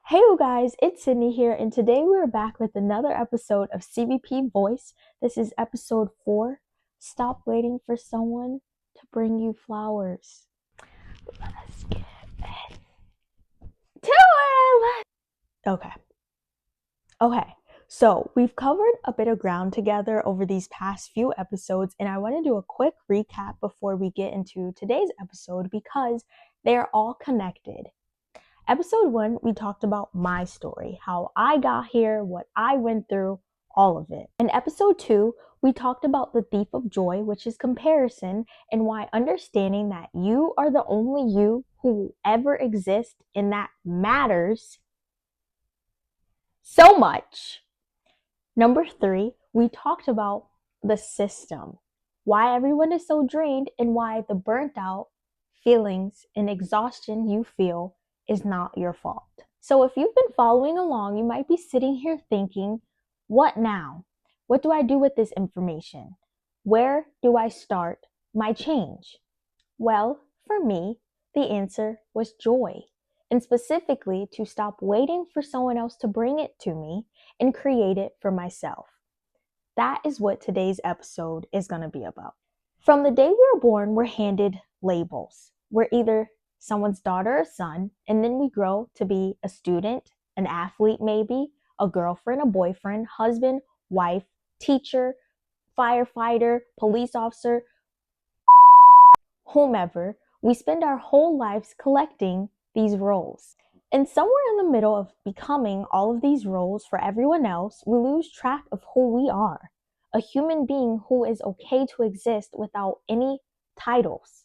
Hey you guys, it's Sydney here, and today we're back with another episode of CBP Voice. This is episode 4. Stop waiting for someone to bring you flowers. Let's get into it. Okay. So we've covered a bit of ground together over these past few episodes, and I want to do a quick recap before we get into today's episode because they're all connected. Episode 1, we talked about my story, how I got here, what I went through, all of it. In episode 2, we talked about the thief of joy, which is comparison, and why understanding that you are the only you who will ever exist and that matters so much. Number 3, we talked about the system, why everyone is so drained and why the burnt out feelings and exhaustion you feel is not your fault. So if you've been following along, you might be sitting here thinking, what now? What do I do with this information? Where do I start my change? Well, for me, the answer was joy, and specifically to stop waiting for someone else to bring it to me and create it for myself. That is what today's episode is going to be about. From the day we were born, we're handed labels. We're either someone's daughter or son, and then we grow to be a student, an athlete maybe, a girlfriend, a boyfriend, husband, wife, teacher, firefighter, police officer, whomever. We spend our whole lives collecting these roles. And somewhere in the middle of becoming all of these roles for everyone else, we lose track of who we are. A human being who is okay to exist without any titles.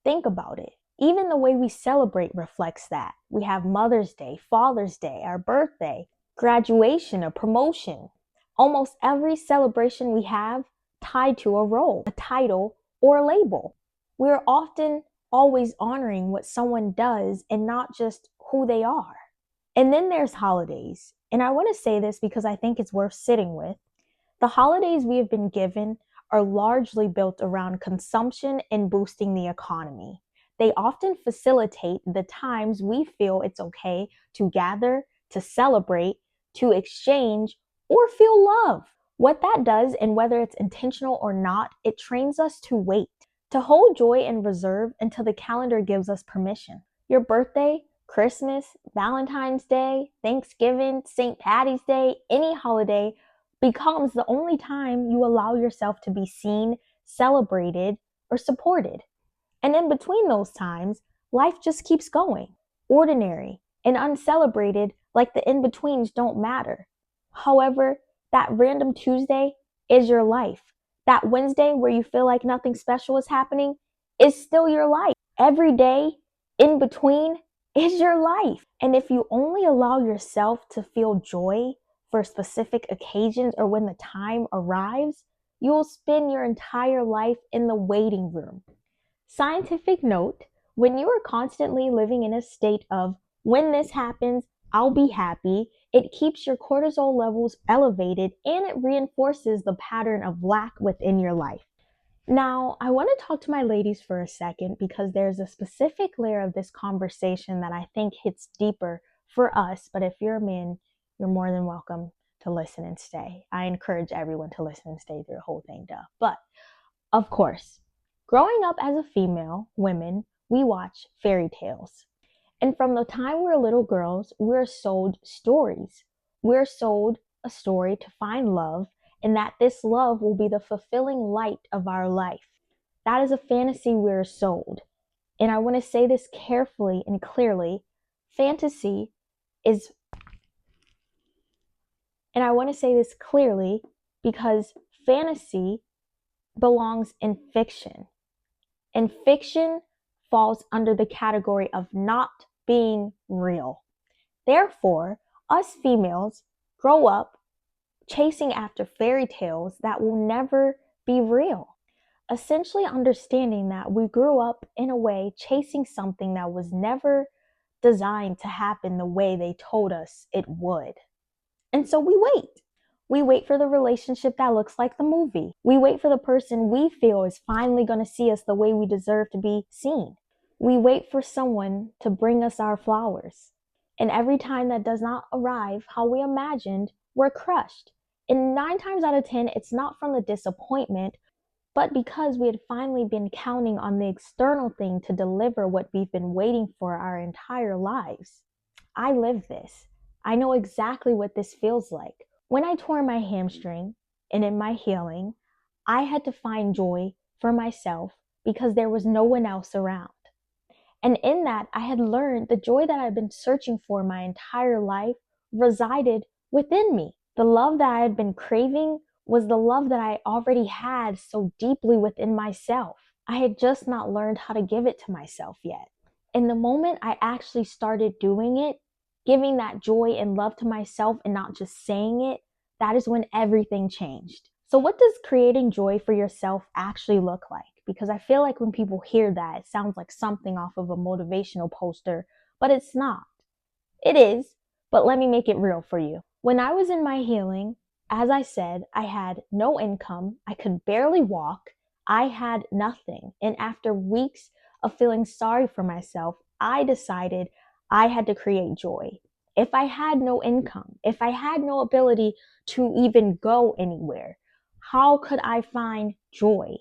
Think about it. Even the way we celebrate reflects that. We have Mother's Day, Father's Day, our birthday, graduation, a promotion. Almost every celebration we have tied to a role, a title, or a label. We're often always honoring what someone does and not just who they are. And then there's holidays. And I want to say this because I think it's worth sitting with. The holidays we have been given are largely built around consumption and boosting the economy. They often facilitate the times we feel it's okay to gather, to celebrate, to exchange, or feel love. What that does, and whether it's intentional or not, it trains us to wait, to hold joy in reserve until the calendar gives us permission. Your birthday, Christmas, Valentine's Day, Thanksgiving, St. Patty's Day, any holiday becomes the only time you allow yourself to be seen, celebrated, or supported. And in between those times, life just keeps going. Ordinary and uncelebrated, like the in-betweens don't matter. However, that random Tuesday is your life. That Wednesday where you feel like nothing special is happening is still your life. Every day in between is your life. And if you only allow yourself to feel joy for specific occasions or when the time arrives, you will spend your entire life in the waiting room. Scientific note, when you are constantly living in a state of, when this happens, I'll be happy, it keeps your cortisol levels elevated and it reinforces the pattern of lack within your life. Now, I want to talk to my ladies for a second because there's a specific layer of this conversation that I think hits deeper for us, but if you're a man, you're more than welcome to listen and stay. I encourage everyone to listen and stay through the whole thing, But, of course, growing up as a female, women, we watch fairy tales. And from the time we're little girls, we're sold stories. We're sold a story to find love, and that this love will be the fulfilling light of our life. That is a fantasy we're sold. And I want to say this carefully and clearly. And I want to say this clearly because fantasy belongs in fiction. And fiction falls under the category of not being real. Therefore, us females grow up chasing after fairy tales that will never be real. Essentially understanding that we grew up in a way chasing something that was never designed to happen the way they told us it would. And so we wait. We wait for the relationship that looks like the movie. We wait for the person we feel is finally going to see us the way we deserve to be seen. We wait for someone to bring us our flowers. And every time that does not arrive how we imagined, we're crushed. And 9 times out of 10, it's not from the disappointment, but because we had finally been counting on the external thing to deliver what we've been waiting for our entire lives. I live this. I know exactly what this feels like. When I tore my hamstring and in my healing, I had to find joy for myself because there was no one else around. And in that, I had learned the joy that I'd been searching for my entire life resided within me. The love that I had been craving was the love that I already had so deeply within myself. I had just not learned how to give it to myself yet. And the moment I actually started doing it, giving that joy and love to myself and not just saying it, that is when everything changed. So, what does creating joy for yourself actually look like? Because I feel like when people hear that, it sounds like something off of a motivational poster, but it's not. It is, but let me make it real for you. When I was in my healing, as I said, I had no income, I could barely walk, I had nothing. And after weeks of feeling sorry for myself, I decided I had to create joy. If I had no income, if I had no ability to even go anywhere, how could I find joy?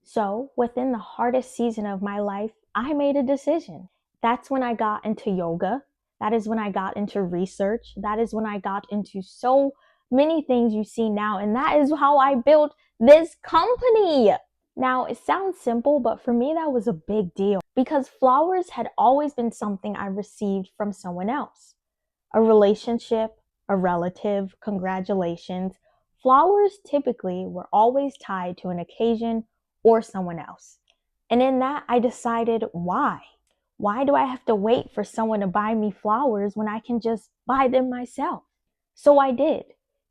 So, within the hardest season of my life, I made a decision. That's when I got into yoga. That is when I got into research. That is when I got into so many things you see now. And that is how I built this company. Now, it sounds simple, but for me, that was a big deal because flowers had always been something I received from someone else. A relationship, a relative, congratulations. Flowers typically were always tied to an occasion or someone else. And in that, I decided why? Why do I have to wait for someone to buy me flowers when I can just buy them myself? So I did.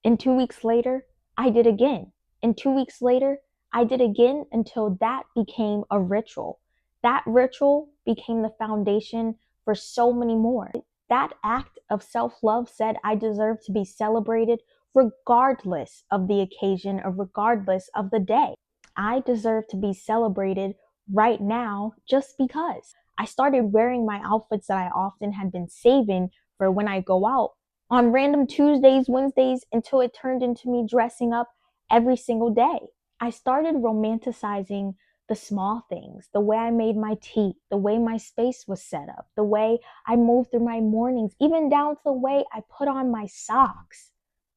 And 2 weeks later, I did again. And 2 weeks later, I did again until that became a ritual. That ritual became the foundation for so many more. That act of self-love said I deserve to be celebrated regardless of the occasion or regardless of the day. I deserve to be celebrated right now just because. I started wearing my outfits that I often had been saving for when I go out on random Tuesdays, Wednesdays, until it turned into me dressing up every single day. I started romanticizing the small things, the way I made my tea, the way my space was set up, the way I moved through my mornings, even down to the way I put on my socks.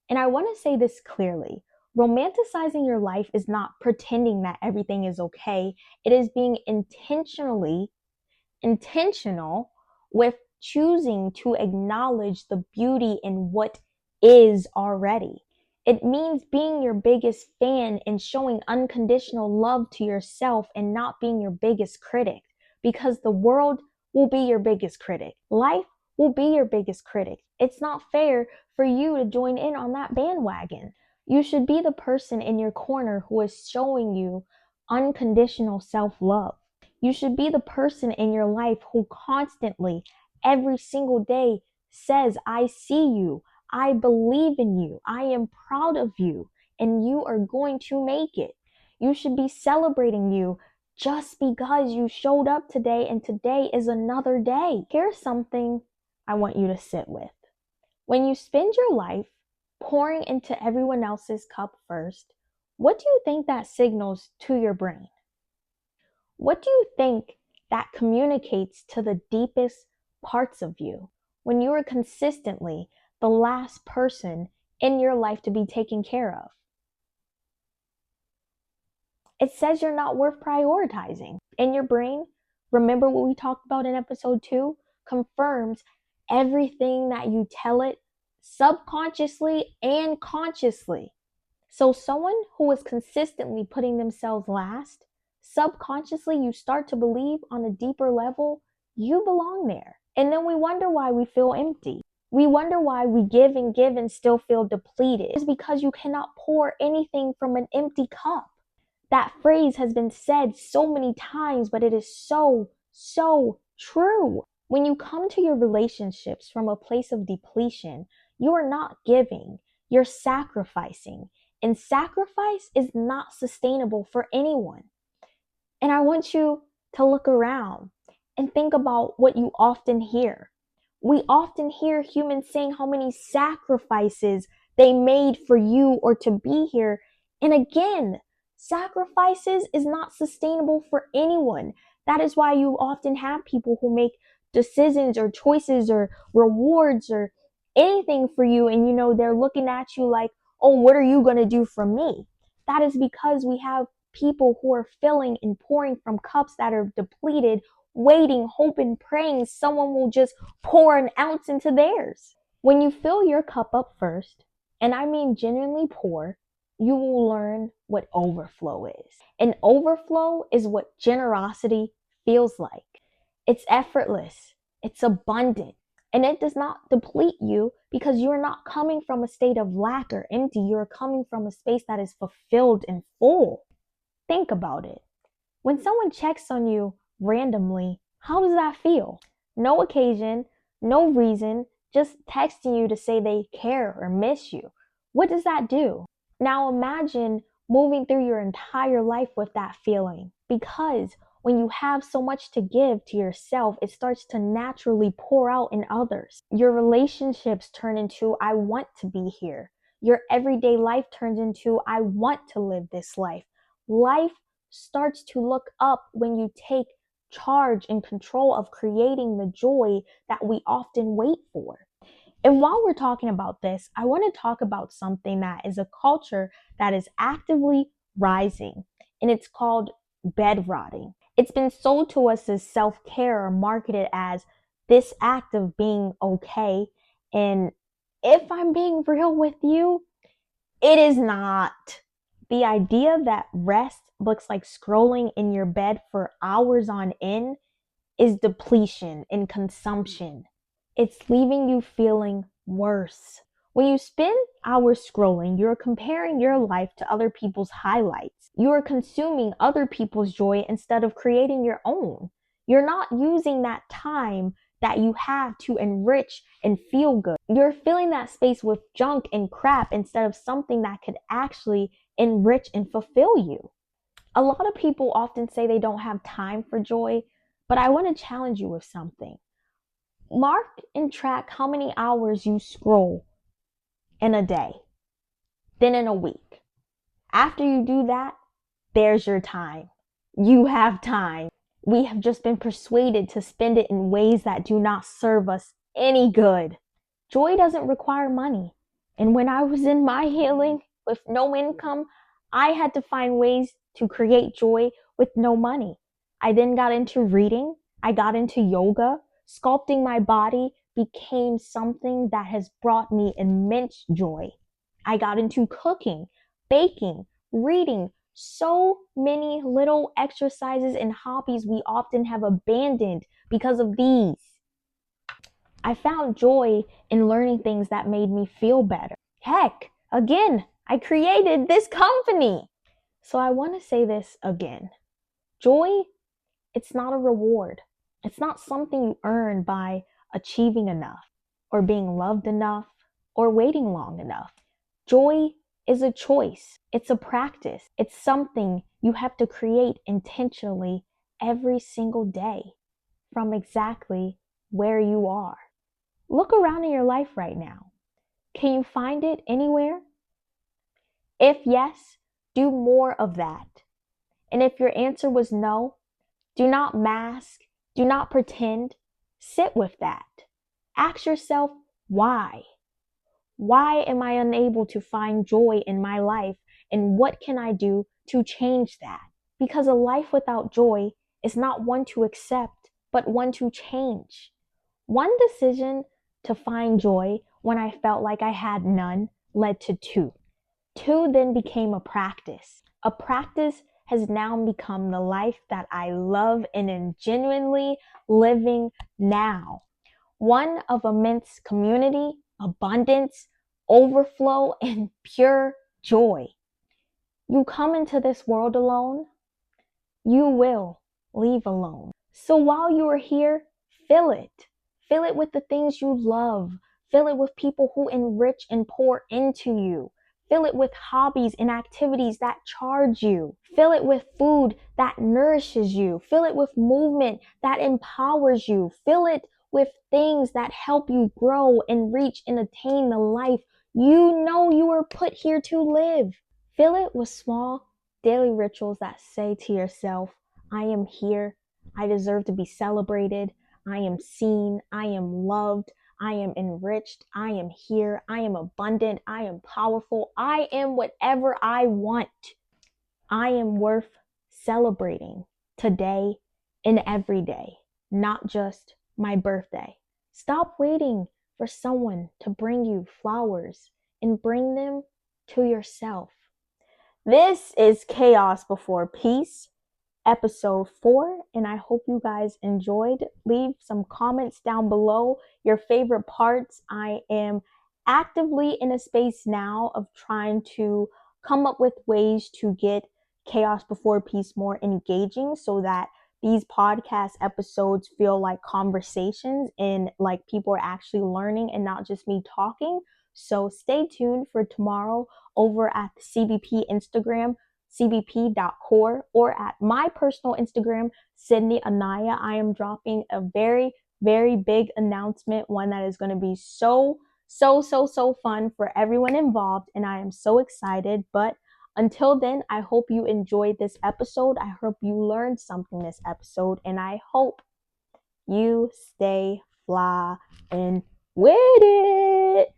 And I want to say this clearly. Romanticizing your life is not pretending that everything is okay. It is being intentional with choosing to acknowledge the beauty in what is already. It means being your biggest fan and showing unconditional love to yourself and not being your biggest critic, because the world will be your biggest critic. Life will be your biggest critic. It's not fair for you to join in on that bandwagon. You should be the person in your corner who is showing you unconditional self-love. You should be the person in your life who constantly, every single day, says, I see you, I believe in you, I am proud of you, and you are going to make it. You should be celebrating you just because you showed up today, and today is another day. Here's something I want you to sit with. When you spend your life pouring into everyone else's cup first, what do you think that signals to your brain? What do you think that communicates to the deepest parts of you when you are consistently the last person in your life to be taken care of? It says you're not worth prioritizing. And your brain, remember what we talked about in episode 2, confirms everything that you tell it subconsciously and consciously. So someone who is consistently putting themselves last, subconsciously you start to believe on a deeper level, you belong there. And then we wonder why we feel empty. We wonder why we give and still feel depleted. It's because you cannot pour anything from an empty cup. That phrase has been said so many times, but it is so, so true. When you come to your relationships from a place of depletion, you are not giving, you're sacrificing. And sacrifice is not sustainable for anyone. And I want you to look around and think about what you often hear. We often hear humans saying how many sacrifices they made for you or to be here. And again, sacrifices is not sustainable for anyone. That is why you often have people who make decisions or choices or rewards or anything for you, and they're looking at you like, oh, what are you going to do for me? That is because we have people who are filling and pouring from cups that are depleted, waiting, hoping, praying someone will just pour an ounce into theirs. When you fill your cup up first, and I mean genuinely pour, you will learn what overflow is. And overflow is what generosity feels like. It's effortless, it's abundant, and it does not deplete you because you're not coming from a state of lack or empty. You're coming from a space that is fulfilled and full. Think about it. When someone checks on you randomly, how does that feel? No occasion, no reason, just texting you to say they care or miss you. What does that do? Now imagine moving through your entire life with that feeling, because when you have so much to give to yourself, it starts to naturally pour out in others. Your relationships turn into, I want to be here. Your everyday life turns into, I want to live this life. Life starts to look up when you take charge and control of creating the joy that we often wait for. And while we're talking about this, I want to talk about something that is a culture that is actively rising, and it's called bed rotting. It's been sold to us as self-care or marketed as this act of being okay. And if I'm being real with you, it is not. The idea that rest looks like scrolling in your bed for hours on end is depletion and consumption. It's leaving you feeling worse. When you spend hours scrolling, you're comparing your life to other people's highlights. You are consuming other people's joy instead of creating your own. You're not using that time that you have to enrich and feel good. You're filling that space with junk and crap instead of something that could actually enrich and fulfill you. A lot of people often say they don't have time for joy, but I want to challenge you with something. Mark and track how many hours you scroll in a day, then in a week. After you do that, there's your time. You have time. We have just been persuaded to spend it in ways that do not serve us any good. Joy doesn't require money. And when I was in my healing with no income, I had to find ways to create joy with no money. I then got into reading. I got into yoga. Sculpting my body became something that has brought me immense joy. I got into cooking, baking, reading, so many little exercises and hobbies we often have abandoned because of these. I found joy in learning things that made me feel better. Heck, again, I created this company. So I want to say this again. Joy, it's not a reward. It's not something you earn by achieving enough or being loved enough or waiting long enough. Joy is a choice. It's a practice. It's something you have to create intentionally every single day from exactly where you are. Look around in your life right now. Can you find it anywhere? If yes, do more of that. And if your answer was no, do not mask, do not pretend. Sit with that. Ask yourself, why? Why am I unable to find joy in my life? And what can I do to change that? Because a life without joy is not one to accept, but one to change. One decision to find joy when I felt like I had none led to two. Two then became a practice. A practice has now become the life that I love and am genuinely living now. One of immense community, abundance, overflow, and pure joy. You come into this world alone, you will leave alone. So while you are here, fill it. Fill it with the things you love. Fill it with people who enrich and pour into you. Fill it with hobbies and activities that charge you. Fill it with food that nourishes you. Fill it with movement that empowers you. Fill it with things that help you grow and reach and attain the life you know you were put here to live. Fill it with small daily rituals that say to yourself, I am here. I deserve to be celebrated. I am seen. I am loved. I am enriched. I am here. I am abundant. I am powerful. I am whatever I want. I am worth celebrating today and every day, not just my birthday. Stop waiting for someone to bring you flowers and bring them to yourself. This is Chaos Before Peace, Ep.04, and I hope you guys enjoyed. Leave some comments down below, your favorite parts. I am actively in a space now of trying to come up with ways to get Chaos Before Peace more engaging so that these podcast episodes feel like conversations and like people are actually learning and not just me talking. So stay tuned for tomorrow over at the CBP Instagram, cbp.core, or at my personal Instagram, Sydney Anaya. I am dropping a very, very big announcement, one that is going to be so fun for everyone involved, and I am so excited. But until then, I hope you enjoyed this episode. I hope you learned something this episode, and I hope you stay fly and with it.